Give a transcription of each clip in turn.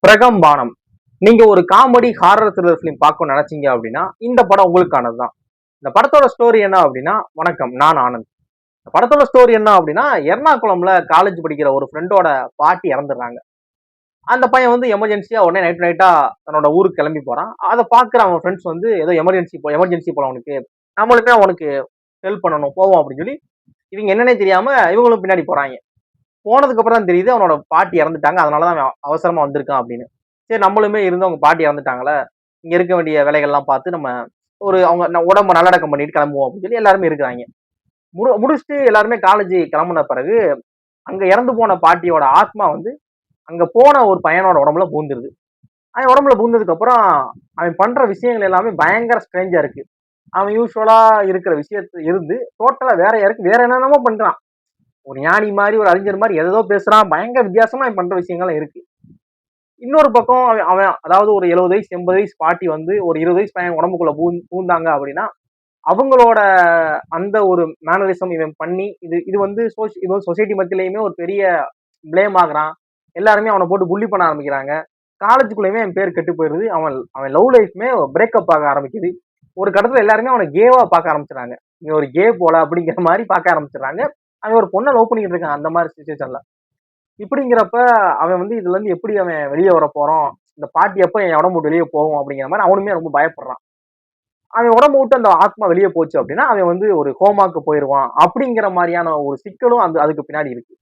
பிரகம்பானம். நீங்க ஒரு comedy horror thriller film பார்க்கணும்னு நினைச்சீங்க அப்படின்னா இந்த படம் உங்களுக்கானதுதான். இந்த படத்தோட ஸ்டோரி என்ன அப்படின்னா, வணக்கம், நான் ஆனந்த். இந்த படத்தோட ஸ்டோரி என்ன அப்படின்னா, எர்ணாகுளம்ல காலேஜ் படிக்கிற ஒரு ஃப்ரெண்டோட பாட்டி இறந்துடுறாங்க. அந்த பையன் வந்து எமர்ஜென்சியா உடனே நைட் நைட்டா தன்னோட ஊருக்கு கிளம்பி போறான். அதை பாக்குற அவன் ஃப்ரெண்ட்ஸ் வந்து ஏதோ எமர்ஜென்சி போல அவனுக்கு, நம்மளுமே அவனுக்கு ஹெல்ப் பண்ணணும் போவோம் அப்படின்னு சொல்லி இவங்க என்னன்னே தெரியாம இவங்களும் பின்னாடி போறாங்க. போனதுக்கு அப்புறம் தான் தெரியுது அவனோட பாட்டி இறந்துட்டாங்க, அதனாலதான் அவன் அவசரமா வந்திருக்கான் அப்படின்னு. சரி, நம்மளுமே இருந்து அவங்க பாட்டி இறந்துட்டாங்களே, இங்க இருக்க வேண்டிய வேலைகள்லாம் பார்த்து நம்ம ஒரு அவங்க உடம்ப நல்லடக்கம் பண்ணிட்டு கிளம்புவோம் அப்படின்னு சொல்லி எல்லாருமே இருக்கிறாங்க. முடிச்சுட்டு எல்லாருமே காலேஜ் கிளம்புன பிறகு அங்க இறந்து போன பாட்டியோட ஆத்மா வந்து அங்க போன ஒரு பையனோட உடம்புல பூந்துருது. அவன் உடம்புல பூந்ததுக்கு அப்புறம் அவன் பண்ற விஷயங்கள் எல்லாமே பயங்கர ஸ்ட்ரேஞ்சா இருக்கு. அவன் யூஸ்வலா இருக்கிற விஷயத்துல இருந்து டோட்டலா வேற யாருக்கு வேற என்னென்னமோ பண்றான். ஒரு ஞானி மாதிரி, ஒரு அறிஞர் மாதிரி எதோ பேசுறான். பயங்கர வித்தியாசமா அவன் பண்ற விஷயங்கள்லாம் இருக்கு. இன்னொரு பக்கம் அவன் அவன் அதாவது ஒரு 70 வயசு 80 வயசு பாட்டி வந்து ஒரு 20 வயசு பையன் உடம்புக்குள்ள பூந்தாங்க அப்படின்னா அவங்களோட அந்த ஒரு மேனரிசம் இவன் பண்ணி இது இது வந்து இது வந்து சொசைட்டி மத்தியிலயுமே ஒரு பெரிய பிளேம் ஆகுறான். எல்லாருமே அவனை போட்டு புள்ளி பண்ண ஆரம்பிக்கிறாங்க. காலேஜுக்குள்ளயுமே அவன் பேர் கெட்டு போயிருது. அவன் அவன் லவ் லைஃப்மே பிரேக்கப் ஆக ஆரம்பிக்குது. ஒரு கட்டத்துல எல்லாருமே அவனை கேவா பார்க்க ஆரம்பிச்சிடறாங்க. நீ ஒரு கே போல அப்படிங்கிற மாதிரி பார்க்க ஆரம்பிச்சிடறாங்க. அவன் ஒரு பொண்ணை லவ் பண்ணிக்கிட்டு இருக்கான் அந்த மாதிரி சுச்சுவேஷன்ல. இப்படிங்கிறப்ப அவன் வந்து இதுல இருந்து எப்படி அவன் வெளியே வர போறோம், இந்த பாட்டி எப்ப என் உடம்பு விட்டு வெளியே போகும் அப்படிங்கிற மாதிரி அவனுமே ரொம்ப பயப்படுறான். அவன் உடம்பு விட்டு அந்த ஆத்மா வெளியே போச்சு அப்படின்னா அவன் வந்து ஒரு கோமாக்கு போயிருவான் அப்படிங்கிற மாதிரியான ஒரு சிக்கலும் அதுக்கு பின்னாடி இருக்கு.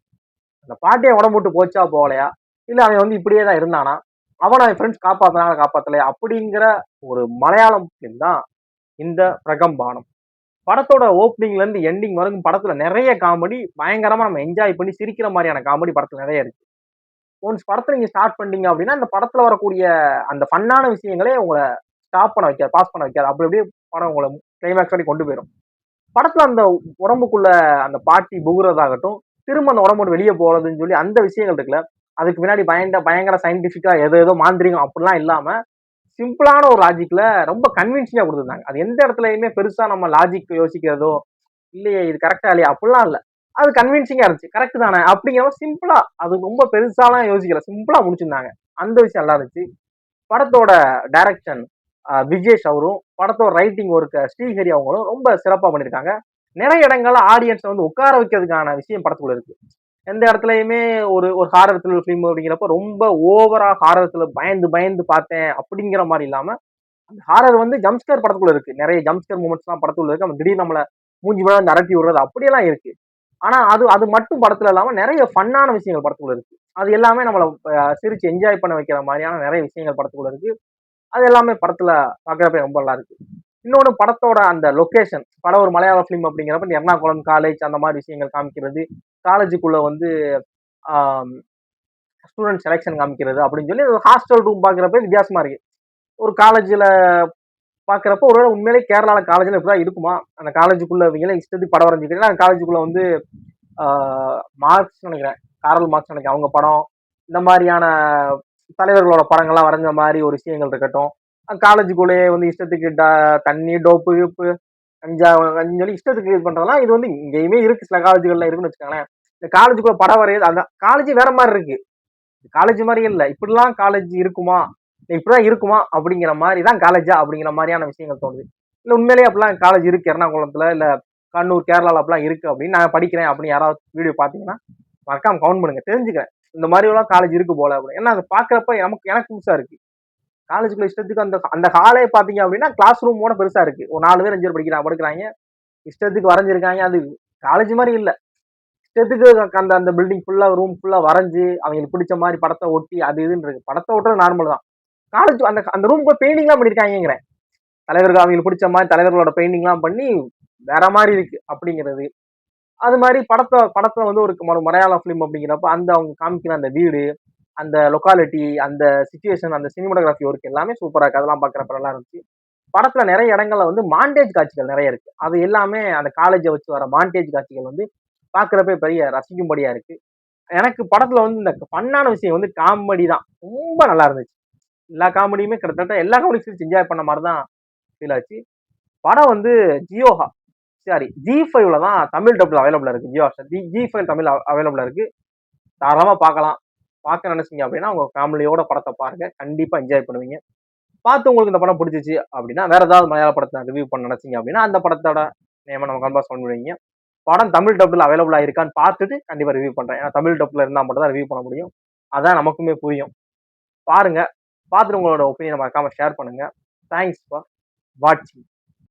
அந்த பாட்டியை உடம்பு விட்டு போச்சா போகலையா, இல்ல அவன் வந்து இப்படியே தான் இருந்தானா, அவனை அவன் ஃப்ரெண்ட்ஸ் காப்பாத்தினால காப்பாத்தலையா அப்படிங்கிற ஒரு மலையாளம் பிலிம் தான் இந்த பிரகம்பானம். படத்தோட ஓப்பனிங்ல இருந்து எண்டிங் வரைக்கும் படத்துல நிறைய காமெடி பயங்கரமா நம்ம என்ஜாய் பண்ணி சிரிக்கிற மாதிரியான காமெடி படத்துல நிறைய இருக்கு. ஒன்ஸ் படத்தை நீங்க ஸ்டார்ட் பண்ணீங்க அப்படின்னா அந்த படத்துல வரக்கூடிய அந்த ஃபன்னான விஷயங்களே உங்களை ஸ்டாப் பண்ண வைக்காது, பாஸ் பண்ண வைக்காது. அப்படி அப்படியே படம் உங்களை கிளைமேக்ஸ் வரைக்கும் கொண்டு போயிடும். படத்துல அந்த உடம்புக்குள்ள அந்த பாட்டி புகுறதாகட்டும், திரும்ப அந்த உடம்பு வெளியே போறதுன்னு சொல்லி அந்த விஷயங்கள் இருக்குல்ல, அதுக்கு பின்னாடி பயங்கர சயின்டிபிக்கா ஏதோ மாந்திரிகம் அப்படிலாம் இல்லாம சிம்பிளான ஒரு லாஜிக்ல ரொம்ப கன்வின்சிங்கா கொடுத்துருந்தாங்க. அது எந்த இடத்துலயுமே பெருசா நம்ம லாஜிக் யோசிக்கிறதோ இல்லையே இது கரெக்டா இல்லையா அப்படிலாம் இல்ல. அது கன்வின்சிங்கா இருந்துச்சு, கரெக்ட் தானே அப்படிங்கிற சிம்பிளா, அது ரொம்ப பெருசாலாம் யோசிக்கல, சிம்பிளா முடிச்சிருந்தாங்க. அந்த விஷயம் நல்லா இருந்துச்சு. படத்தோட டைரக்ஷன் விஜேஷ் அவரும், படத்தோட ரைட்டிங் ஒர்க் ஸ்ரீஹரி அவங்களும் ரொம்ப சிறப்பா பண்ணியிருக்காங்க. நிறைய இடங்கள்ல ஆடியன்ஸை வந்து உட்கார வைக்கிறதுக்கான விஷயம் படத்துக்குள்ள இருக்கு. எந்த இடத்துலயுமே ஒரு ஒரு ஹாரர் த்ரில்லர் ஃபிலிம் அப்படிங்கிறப்ப ரொம்ப ஓவரா ஹாரர் த்ரில்லர் பயந்து பயந்து பார்த்தேன் அப்படிங்கிற மாதிரி இல்லாம அந்த ஹாரர் வந்து ஜம்ஸ்கர் படத்துக்குள்ள இருக்கு. நிறைய ஜம்ஸ்கர் மூமெண்ட்ஸ் எல்லாம் படத்துக்குள்ள இருக்கு. நம்ம திடீர்னு நம்மள மூஞ்சி மேல அரட்டி விடுறது அப்படியெல்லாம் இருக்கு. ஆனா அது அது மட்டும் படத்துல இல்லாம நிறைய ஃபன்னான விஷயங்கள் படத்துக்குள்ள இருக்கு. அது எல்லாமே நம்மள சிரிச்சு என்ஜாய் பண்ண வைக்கிற மாதிரியான நிறைய விஷயங்கள் படத்துக்குள்ள இருக்கு. அது எல்லாமே படத்துல பாக்குறப்ப ரொம்ப நல்லா இருக்கு. இன்னொன்னு படத்தோட அந்த லொகேஷன், படம் ஒரு மலையாள பிலிம் அப்படிங்கிறப்ப எர்ணாகுளம் காலேஜ் அந்த மாதிரி விஷயங்கள் காமிக்கிறது, காலேஜுக்குள்ள வந்து ஸ்டூடெண்ட் செலெக்ஷன் காமிக்கிறது அப்படின்னு சொல்லி ஹாஸ்டல் ரூம் பாக்குறப்ப வித்தியாசமா இருக்கு. ஒரு காலேஜ்ல பாக்குறப்ப ஒருவேளை உண்மையிலே கேரளால காலேஜ்ல இப்படிதான் இருக்குமா, அந்த காலேஜுக்குள்ள இவங்களே இஷ்டத்துக்கு படம் வரைஞ்சிக்கிட்டு அந்த காலேஜுக்குள்ள வந்து மார்க்ஸ் நினைக்கிறேன், காரல் மார்க்ஸ் நினைக்கிறேன் அவங்க படம், இந்த மாதிரியான தலைவர்களோட படங்கள்லாம் வரைஞ்ச மாதிரி ஒரு விஷயங்கள் இருக்கட்டும். காலேஜுக்குள்ளேயே வந்து இஷ்டத்துக்கு தண்ணி டோப்பு கீப்பு கஞ்சா சொல்லி இஷ்டத்துக்கு இது பண்றதெல்லாம் இது வந்து இங்கேயுமே இருக்கு, சில காலேஜுகள்ல இருக்குன்னு வச்சுக்கோங்களேன். இந்த காலேஜுக்குள்ள படம் வரையுது, அந்த காலேஜ் வேற மாதிரி இருக்கு, காலேஜ் மாதிரியே இல்ல. இப்படிலாம் காலேஜ் இருக்குமா, இப்படிதான் இருக்குமா அப்படிங்கிற மாதிரி தான் காலேஜா அப்படிங்கிற மாதிரியான விஷயங்கள் தோணுது. இல்ல உண்மையிலேயே அப்படிலாம் காலேஜ் இருக்கு எர்ணாகுளத்துல, இல்ல கண்ணூர் கேரளால அப்படிலாம் இருக்கு அப்படின்னு நான் படிக்கிறேன் அப்படின்னு யாராவது வீடியோ பாத்தீங்கன்னா மறக்காம கவுண்ட் பண்ணுங்க, தெரிஞ்சுக்கிறேன் இந்த மாதிரி எல்லாம் காலேஜ் இருக்கு போல அப்படின்னு. ஏன்னா அதை பாக்குறப்ப எனக்கு புதுசா இருக்கு. காலேஜுக்குள்ள இஷ்டத்துக்கு அந்த அந்த ஹாலே பாத்தீங்க அப்படின்னா கிளாஸ் ரூமோட பெருசா இருக்கு. ஒரு 4 பேர் 5 பேர் படுக்கிறாங்க, இஷ்டத்துக்கு வரைஞ்சிருக்காங்க. அது காலேஜ் மாதிரி இல்ல. இஷ்டத்துக்கு அந்த அந்த பில்டிங் ஃபுல்லா ரூம் ஃபுல்லா வரைஞ்சு அவங்களுக்கு பிடிச்ச மாதிரி படத்தை ஒட்டி அது இதுன்னு இருக்கு. படத்தை ஒட்டுறது நார்மல் தான். காலேஜ் அந்த அந்த ரூம் பெயிண்டிங் எல்லாம் பண்ணிருக்காங்கிறேன். தலைவர்கள் அவங்களுக்கு பிடிச்ச மாதிரி தலைவர்களோட பெயிண்டிங் எல்லாம் பண்ணி வேற மாதிரி இருக்கு அப்படிங்கிறது. அது மாதிரி படத்துல வந்து ஒரு மலையாள பிலிம் அப்படிங்கிறப்ப அந்த அவங்க காமிக்கிற அந்த வீடு, அந்த லொக்காலிட்டி, அந்த சிச்சுவேஷன், அந்த சினிமாட்டோகிராஃபி ஒர்க் எல்லாமே சூப்பரா இருக்கு. அதெல்லாம் பாக்குறப்ப நல்லா இருந்துச்சு. படத்துல நிறைய இடங்கள்ல வந்து மாண்டேஜ் காட்சிகள் நிறைய இருக்கு. அது எல்லாமே அந்த காலேஜை வச்சு வர மாண்டேஜ் காட்சிகள் வந்து பாக்குறப்ப பெரிய ரசிக்கும்படியா இருக்கு. எனக்கு படத்துல வந்து இந்த ஃபன்னான விஷயம் வந்து காமெடி தான் ரொம்ப நல்லா இருந்துச்சு. எல்லா காமெடியுமே கிட்டத்தட்ட எல்லா காமெடியும் என்ஜாய் பண்ண மாதிரி தான் ஃபீல் ஆச்சு. படம் வந்து G5ல தான் தமிழ் டப்ல அவைலபிளா இருக்கு. ஜி5 தமிழ் அவைலபிளா இருக்கு. தாராளமா பார்க்கலாம். பார்க்க நினைச்சீங்க அப்படின்னா உங்க ஃபேமிலியோட படத்தை பாருங்க. கண்டிப்பா என்ஜாய் பண்ணுவீங்க. பார்த்து உங்களுக்கு இந்த படம் பிடிச்சிச்சு அப்படின்னா, வேற ஏதாவது மலையாள படத்தை ரிவ்யூ பண்ண நினைச்சீங்க அப்படின்னா, அந்த படத்தோட நேம நம்ம கண்டிப்பா சொல்லுவீங்க. படம் தமிழ் டப்ல அவைலபிளா இருக்கான்னு பார்த்துட்டு கண்டிப்பா ரிவ்யூ பண்றேன். ஏன்னா தமிழ் டப்ல இருந்தா மட்டும் தான் ரிவ்யூ பண்ண முடியும். அதான் நமக்குமே புரியும். பாருங்க. பார்த்துட்டு உங்களோட ஒப்பீனியனை மறக்காம ஷேர் பண்ணுங்க. தேங்க்ஸ் ஃபார் வாட்சிங்.